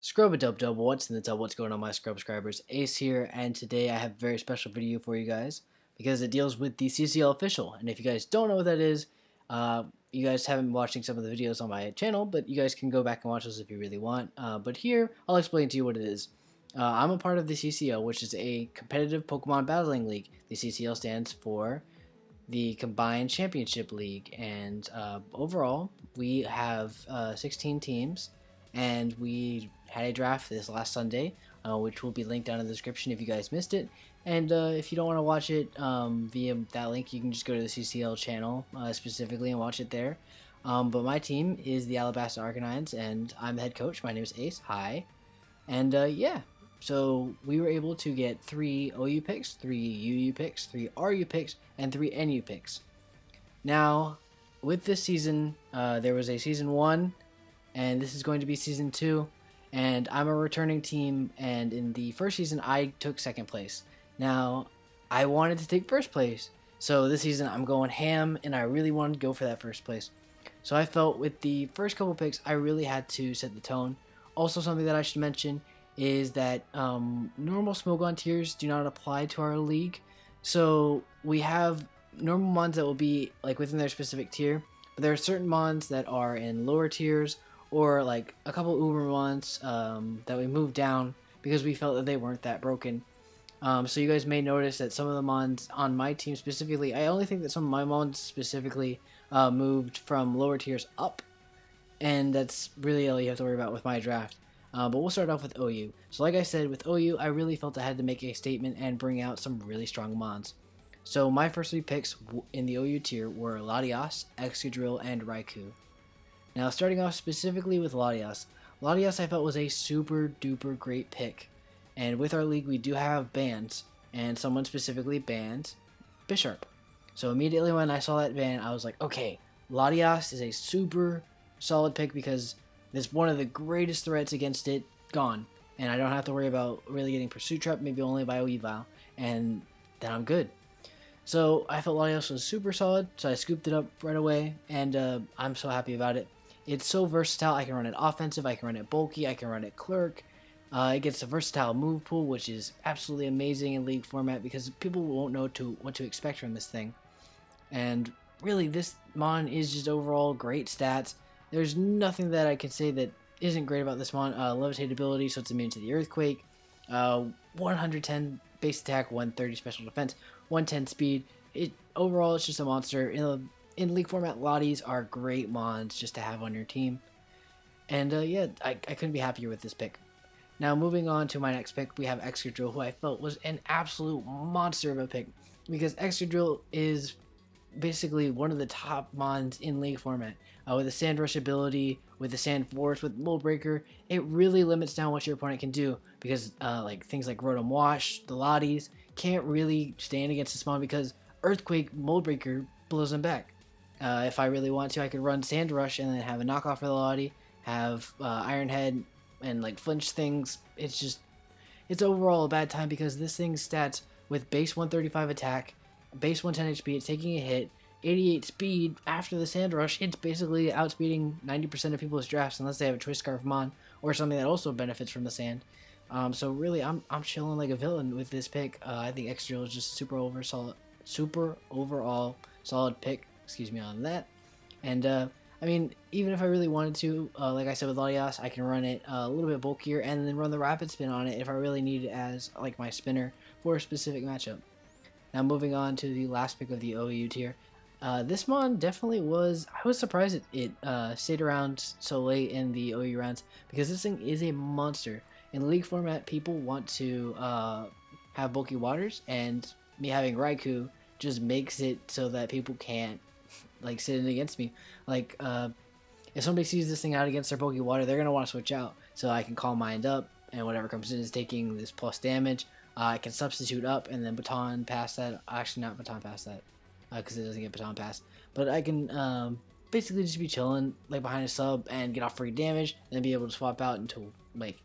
Scrub-a-dub-dub, what's in the tub, what's going on my subscribers? Ace here, and today I have a very special video for you guys because it deals with the CCL official. And if you guys don't know what that is, you guys haven't been watching some of the videos on my channel, but you guys can go back and watch those if you really want. But here, I'll explain to you what it is. I'm a part of the CCL, which is a competitive Pokemon battling league. The CCL stands for the Combined Championship League, and overall, we have 16 teams. And we had a draft this last Sunday, which will be linked down in the description if you guys missed it. And if you don't want to watch it via that link, you can just go to the CCL channel specifically and watch it there. But my team is the Alabasta Arcanines, and I'm the head coach. My name is Ace. Hi. And yeah, so we were able to get 3 OU picks, 3 UU picks, 3 RU picks, and 3 NU picks. Now, with this season, there was a Season 1, and this is going to be Season 2, and I'm a returning team, and in the first season I took 2nd place. Now, I wanted to take 1st place, so this season I'm going ham, and I really wanted to go for that 1st place. So I felt with the first couple picks I really had to set the tone. Also, something that I should mention is that normal Smogon tiers do not apply to our league. So we have normal mons that will be like within their specific tier, but there are certain mons that are in lower tiers, or like a couple Uber mons that we moved down because we felt that they weren't that broken. So you guys may notice that some of the mons on my team specifically, I only think that some of my mons specifically moved from lower tiers up, and that's really all you have to worry about with my draft. But we'll start off with OU. So like I said, with OU, I really felt I had to make a statement and bring out some really strong mons. So my first 3 picks in the OU tier were Latias, Excadrill, and Raikou. Now, starting off specifically with Latias. Latias I felt was a super duper great pick. And with our league, we do have bans. And someone specifically banned Bisharp. So immediately when I saw that ban, I was like, okay, Latias is a super solid pick because it's one of the greatest threats against it gone. And I don't have to worry about really getting Pursuit Trap, maybe only by Weavile. And then I'm good. So I felt Latias was super solid, so I scooped it up right away. And I'm so happy about it. It's so versatile. I can run it offensive, I can run it bulky, I can run it clerk. It gets a versatile move pool, which is absolutely amazing in league format because people won't know what to expect from this thing. And really, this mon is just overall great stats. There's nothing that I can say that isn't great about this mon. Levitate ability, so it's immune to the earthquake. 110 base attack, 130 special defense, 110 speed. Overall, it's just a monster. In league format, Lotties are great mons just to have on your team. And yeah, I couldn't be happier with this pick. Now moving on to my next pick, we have Excadrill, who I felt was an absolute monster of a pick. Because Excadrill is basically one of the top mons in league format. With the Sand Rush ability, with the Sand Force, with Mold Breaker, it really limits down what your opponent can do. Because like things like Rotom Wash, the Lotties, can't really stand against this mon because Earthquake, Mold Breaker blows them back. If I really want to, I could run Sand Rush and then have a knockoff for the Lottie, have Iron Head, and like flinch things. It's overall a bad time because this thing's stats with base 135 attack, base 110 HP, it's taking a hit, 88 speed after the Sand Rush. It's basically outspeeding 90% of people's drafts unless they have a Twist Scarf mon or something that also benefits from the sand. So really, I'm chilling like a villain with this pick. I think Excadrill is just super overall solid pick. Excuse me on that. And I mean, even if I really wanted to, like I said with Latias, I can run it a little bit bulkier and then run the Rapid Spin on it if I really need it as like my spinner for a specific matchup. Now moving on to the last pick of the OU tier. This mon definitely was, I was surprised it stayed around so late in the OU rounds because this thing is a monster. In league format, people want to have bulky waters, and me having Raikou just makes it so that people can't like sit in against me. Like if somebody sees this thing out against their bulky water, they're gonna want to switch out. So I can call Mind up, and whatever comes in is taking this plus damage. I can substitute up and then baton past that. Actually, not baton past that because it doesn't get baton pass. But I can basically just be chilling like behind a sub and get off free damage, and then be able to swap out into like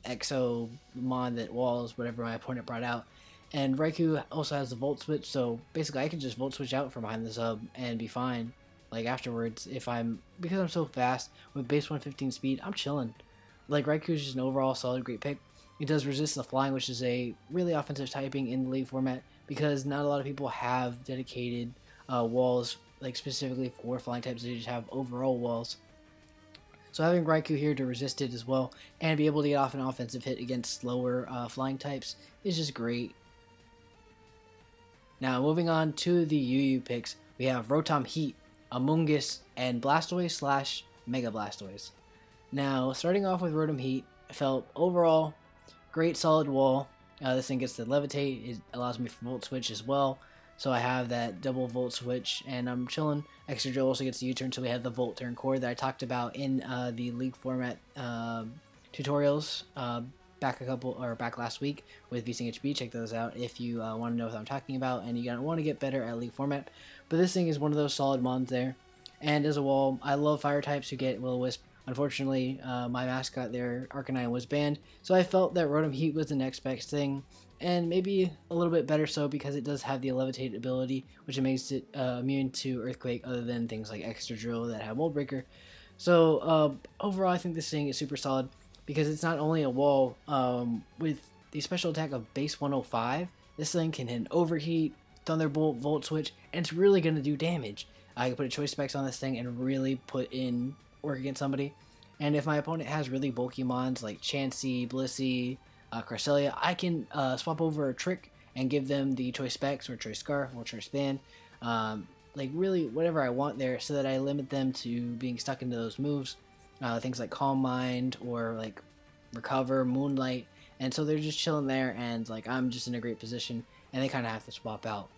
Exo mon that walls whatever my opponent brought out. And Raikou also has the Volt Switch, so basically I can just Volt Switch out from behind the sub and be fine. Like afterwards, because I'm so fast with base 115 speed, I'm chilling. Like, Raikou is just an overall solid, great pick. It does resist the flying, which is a really offensive typing in the league format, because not a lot of people have dedicated walls, like specifically for flying types. They just have overall walls. So having Raikou here to resist it as well, and be able to get off an offensive hit against slower flying types is just great. Now moving on to the UU picks, we have Rotom Heat, Amoonguss, and Blastoise slash Mega Blastoise. Now starting off with Rotom Heat, I felt overall great solid wall. This thing gets the Levitate, it allows me for Volt Switch as well. So I have that double Volt Switch, and I'm chilling. Extra Drill also gets the U-turn, so we have the Volt Turn core that I talked about in the League format tutorials back last week with Weezing HB. Check those out if you want to know what I'm talking about, and you want to get better at League format. But this thing is one of those solid mons there. And as a wall, I love fire types who get Will-O-Wisp. Unfortunately, my mascot there, Arcanine, was banned, so I felt that Rotom Heat was the next best thing, and maybe a little bit better so because it does have the Levitate ability, which makes it immune to Earthquake, other than things like Extra Drill that have Mold Breaker. So overall, I think this thing is super solid because it's not only a wall. With the special attack of base 105, this thing can hit an Overheat, Thunderbolt, Volt Switch, and it's really going to do damage. I can put a Choice Specs on this thing and really put in work against somebody. And if my opponent has really bulky mons like Chansey, Blissey, Cresselia, I can swap over a Trick and give them the Choice Specs or Choice Scarf or Choice Band, like really whatever I want there, so that I limit them to being stuck into those moves, things like Calm Mind or like Recover, Moonlight, and so they're just chilling there, and like I'm just in a great position, and they kind of have to swap out.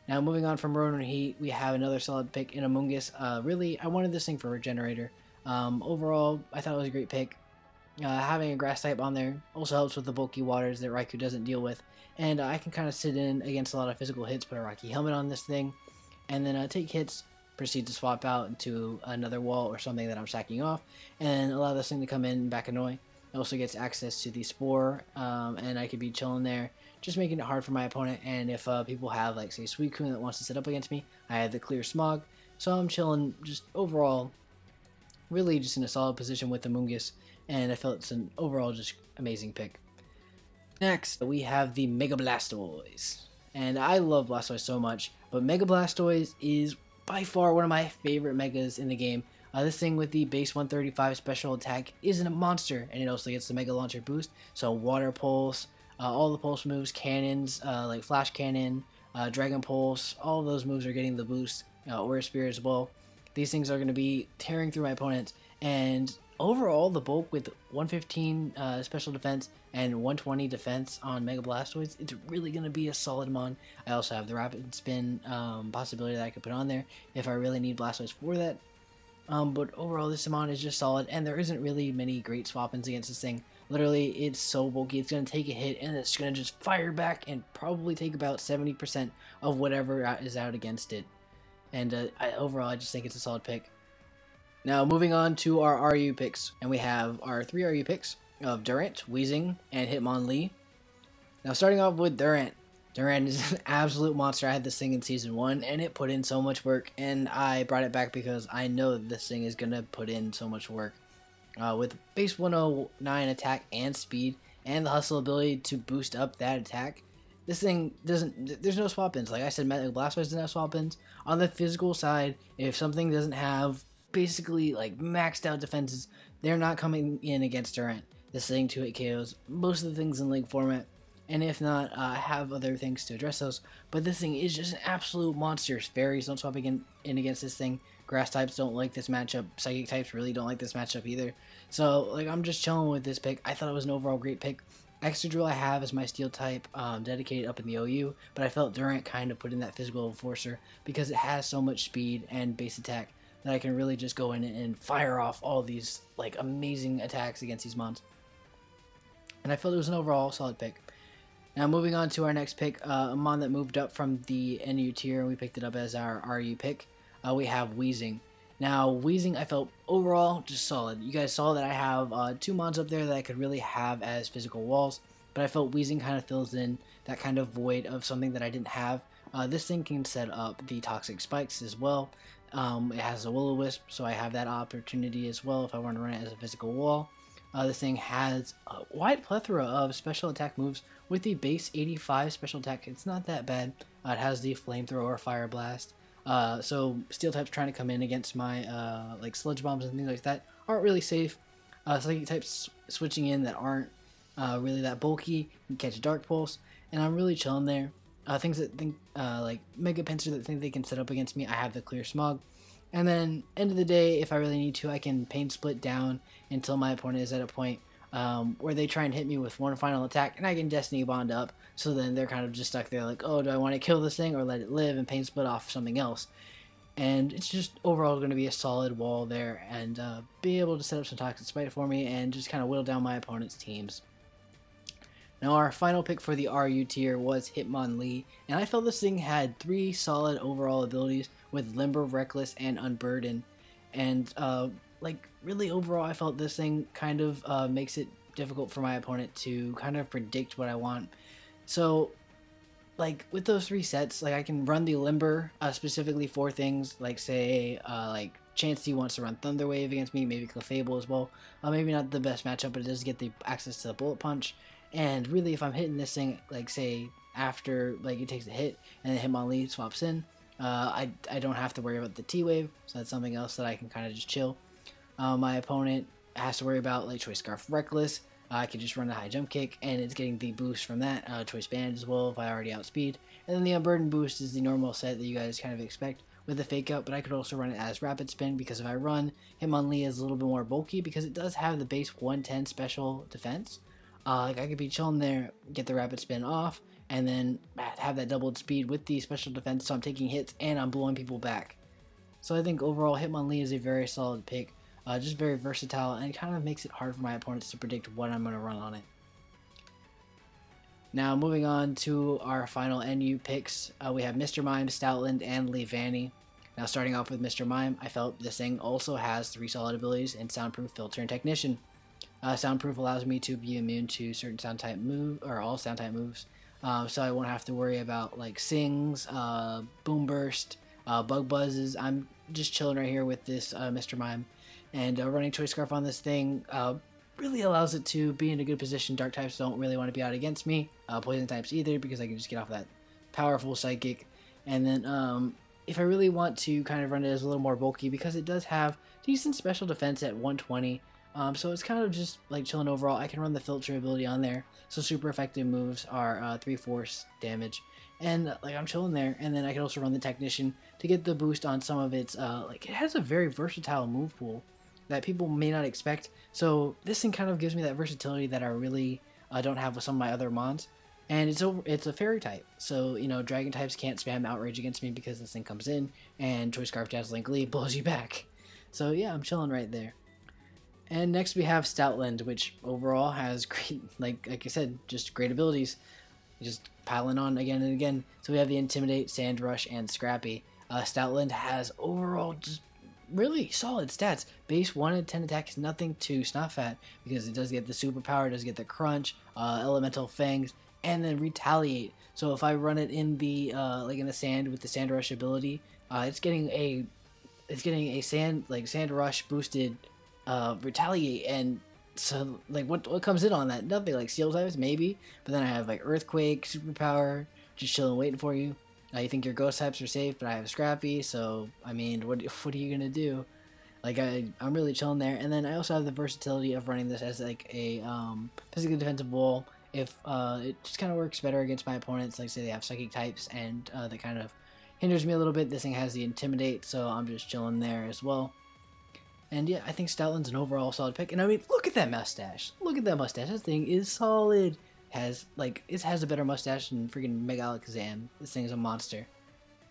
Now moving on from Rotom Heat, we have another solid pick in Amoonguss. Really, I wanted this thing for Regenerator. Overall, I thought it was a great pick. Having a grass type on there also helps with the bulky waters that Raikou doesn't deal with. And I can kind of sit in against a lot of physical hits, put a Rocky Helmet on this thing, and then take hits, proceed to swap out into another wall or something that I'm sacking off, and allow this thing to come in and back annoy. It also gets access to the Spore, and I could be chilling there, just making it hard for my opponent. And if people have, like, say, Suicune that wants to sit up against me, I have the Clear Smog, so I'm chilling just overall, really just in a solid position with the Amoonguss, and I felt it's an overall just amazing pick. Next, we have the Mega Blastoise, and I love Blastoise so much, but Mega Blastoise is by far one of my favorite Megas in the game. This thing with the base 135 special attack isn't a monster, and it also gets the Mega Launcher boost, so Water Pulse, all the Pulse moves, cannons, like Flash Cannon, Dragon Pulse, all of those moves are getting the boost, Aura Spear as well. These things are going to be tearing through my opponents, and overall the bulk with 115 special defense and 120 defense on Mega Blastoise, it's really going to be a solid mon. I also have the Rapid Spin possibility that I could put on there if I really need Blastoise for that. But overall, this mon is just solid, and there isn't really many great swap-ins against this thing. Literally, it's so bulky, it's going to take a hit, and it's going to just fire back and probably take about 70% of whatever is out against it. And overall, I just think it's a solid pick. Now, moving on to our RU picks, and we have our 3 RU picks of Durant, Weezing, and Hitmonlee. Now, starting off with Durant. Durant is an absolute monster. I had this thing in Season 1, and it put in so much work, and I brought it back because I know this thing is going to put in so much work. With base 109 attack and speed, and the hustle ability to boost up that attack, this thing doesn't, there's no swap-ins. Like I said, Mega Blastoise doesn't have swap-ins. On the physical side, if something doesn't have basically like maxed out defenses, they're not coming in against Durant. This thing 2-hit KOs most of the things in League format, and if not, I have other things to address those. But this thing is just an absolute monster. Fairies don't swap in against this thing. Grass types don't like this matchup. Psychic types really don't like this matchup either. So like I'm just chilling with this pick. I thought it was an overall great pick. Extra Drill I have as my steel type dedicated up in the OU, but I felt Durant kind of put in that physical enforcer because it has so much speed and base attack that I can really just go in and fire off all these like amazing attacks against these mons. And I felt it was an overall solid pick. Now moving on to our next pick, a mon that moved up from the NU tier, and we picked it up as our RU pick. We have Weezing. Now Weezing I felt overall just solid. You guys saw that I have 2 mons up there that I could really have as physical walls, but I felt Weezing kind of fills in that kind of void of something that I didn't have. This thing can set up the Toxic Spikes as well. It has a Will-O-Wisp, so I have that opportunity as well if I want to run it as a physical wall. This thing has a wide plethora of special attack moves with the base 85 special attack. It's not that bad. It has the Flamethrower, Fire Blast. So Steel types trying to come in against my like Sludge Bombs and things like that aren't really safe. Psychic types switching in that aren't really that bulky can catch a Dark Pulse, and I'm really chilling there. Things that think like Mega Pinsir that think they can set up against me, I have the Clear Smog. And then, end of the day, if I really need to, I can Pain Split down until my opponent is at a point where they try and hit me with one final attack, and I can Destiny Bond up, so then they're kind of just stuck there like, oh, do I want to kill this thing or let it live and Pain Split off something else? And it's just overall going to be a solid wall there, and be able to set up some Toxic Spite for me, and just kind of whittle down my opponent's teams. Now our final pick for the RU tier was Hitmonlee, and I felt this thing had 3 solid overall abilities with Limber, Reckless, and Unburden. And like really overall I felt this thing kind of makes it difficult for my opponent to kind of predict what I want. So like with those 3 sets, like I can run the Limber specifically for things like say like Chansey wants to run Thunder Wave against me, maybe Clefable as well. Maybe not the best matchup, but it does get the access to the Bullet Punch. And really, if I'm hitting this thing, like say after like it takes a hit and then Hitmonlee swaps in, I don't have to worry about the T-Wave, so that's something else that I can kind of just chill. My opponent has to worry about like Choice Scarf, Reckless. I can just run a high jump kick, and it's getting the boost from that. Choice Band as well if I already outspeed. And then the Unburden boost is the normal set that you guys kind of expect with the Fake Out, but I could also run it as Rapid Spin because if I run Hitmonlee is a little bit more bulky because it does have the base 110 special defense. Like I could be chilling there, get the Rapid Spin off, and then have that doubled speed with the special defense, so I'm taking hits and I'm blowing people back. So I think overall Hitmonlee is a very solid pick, just very versatile, and it kind of makes it hard for my opponents to predict what I'm going to run on it. Now moving on to our final NU picks, we have Mr. Mime, Stoutland, and Leavanny. Now starting off with Mr. Mime, I felt this thing also has 3 solid abilities in Soundproof, Filter, and Technician. Soundproof allows me to be immune to certain sound type move or all sound type moves, so I won't have to worry about like Sings, Boom Burst, Bug Buzzes. I'm just chilling right here with this Mr. Mime, and running Choice Scarf on this thing really allows it to be in a good position. Dark types don't really want to be out against me, Poison types either, because I can just get off that powerful Psychic. And then if I really want to kind of run it as a little more bulky, because it does have decent special defense at 120. So it's kind of just like chilling overall. I can run the Filter ability on there, so super effective moves are 3 force damage, and like I'm chilling there. And then I can also run the Technician to get the boost on some of its like it has a very versatile move pool that people may not expect. So this thing kind of gives me that versatility that I really don't have with some of my other mons. And it's a fairy type, so you know dragon types can't spam outrage against me because this thing comes in and Choice Scarf, Dazzling Glee blows you back. So yeah, I'm chilling right there. And next we have Stoutland, which overall has great, like I said, just great abilities. Just piling on again and again. So we have the Intimidate, Sand Rush, and Scrappy. Stoutland has overall just really solid stats. Base 1 and 10 attack is nothing to snuff at because it does get the superpower, it does get the Crunch, Elemental Fangs, and then Retaliate. So if I run it in the like in the sand with the Sand Rush ability, it's getting a Sand Rush boosted Retaliate, and so like what comes in on that? Nothing. Like Steel types maybe, but then I have like Earthquake, Superpower, just chilling waiting for you. You think your Ghost types are safe, but I have Scrappy, so I mean what are you gonna do? Like I'm really chilling there. And then I also have the versatility of running this as like a physically defensive wall if it just kind of works better against my opponents, like say they have Psychic types, and that kind of hinders me a little bit. This thing has the Intimidate, so I'm just chilling there as well. And yeah, I think Stoutland's an overall solid pick. And I mean, look at that mustache. Look at that mustache. That thing is solid. It has a better mustache than freaking Mega Alakazam. This thing is a monster.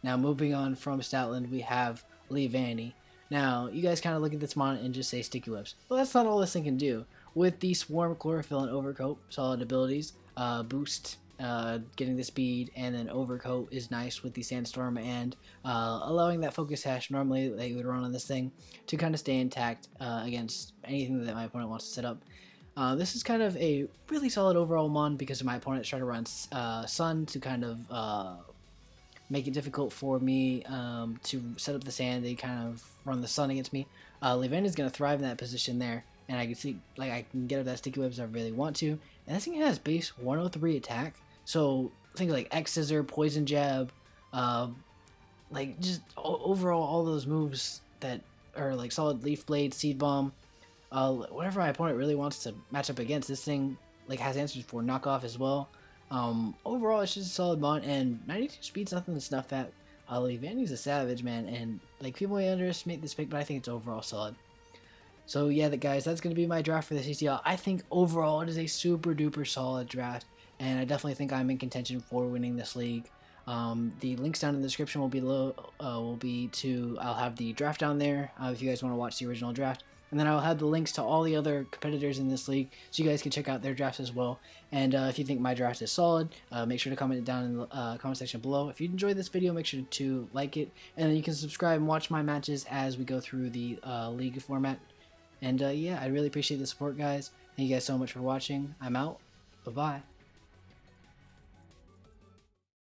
Now, moving on from Stoutland, we have Leavanny. Now, you guys kind of look at this mon and just say Sticky Webs. Well, that's not all this thing can do. With the Swarm, Chlorophyll, and Overcoat, solid abilities, boost, getting the speed, and then Overcoat is nice with the Sandstorm, and allowing that Focus Sash normally that you would run on this thing to kind of stay intact against anything that my opponent wants to set up. This is kind of a really solid overall mon because my opponents try to run Sun to kind of make it difficult for me to set up the sand. They kind of run the Sun against me. Leavanny is going to thrive in that position there, and I can see like I can get up that sticky webs if I really want to. And this thing has base 103 attack, so things like X Scissor, Poison Jab, like just overall all those moves that are like solid Leaf Blade, Seed Bomb, whatever my opponent really wants to match up against, this thing like has answers for knockoff as well. Overall, it's just a solid mon, and 92 speed's nothing to snuff at. Levandy's a savage, man, and like people may underestimate this pick, but I think it's overall solid. So yeah, guys, that's going to be my draft for the CCL. I think overall it is a super duper solid draft, and I definitely think I'm in contention for winning this league. The links down in the description will be below. I'll have the draft down there if you guys want to watch the original draft. And then I'll have the links to all the other competitors in this league, so you guys can check out their drafts as well. And if you think my draft is solid, make sure to comment it down in the comment section below. If you enjoyed this video, make sure to like it. And then you can subscribe and watch my matches as we go through the league format. And yeah, I really appreciate the support, guys. Thank you guys so much for watching. I'm out. Bye-bye.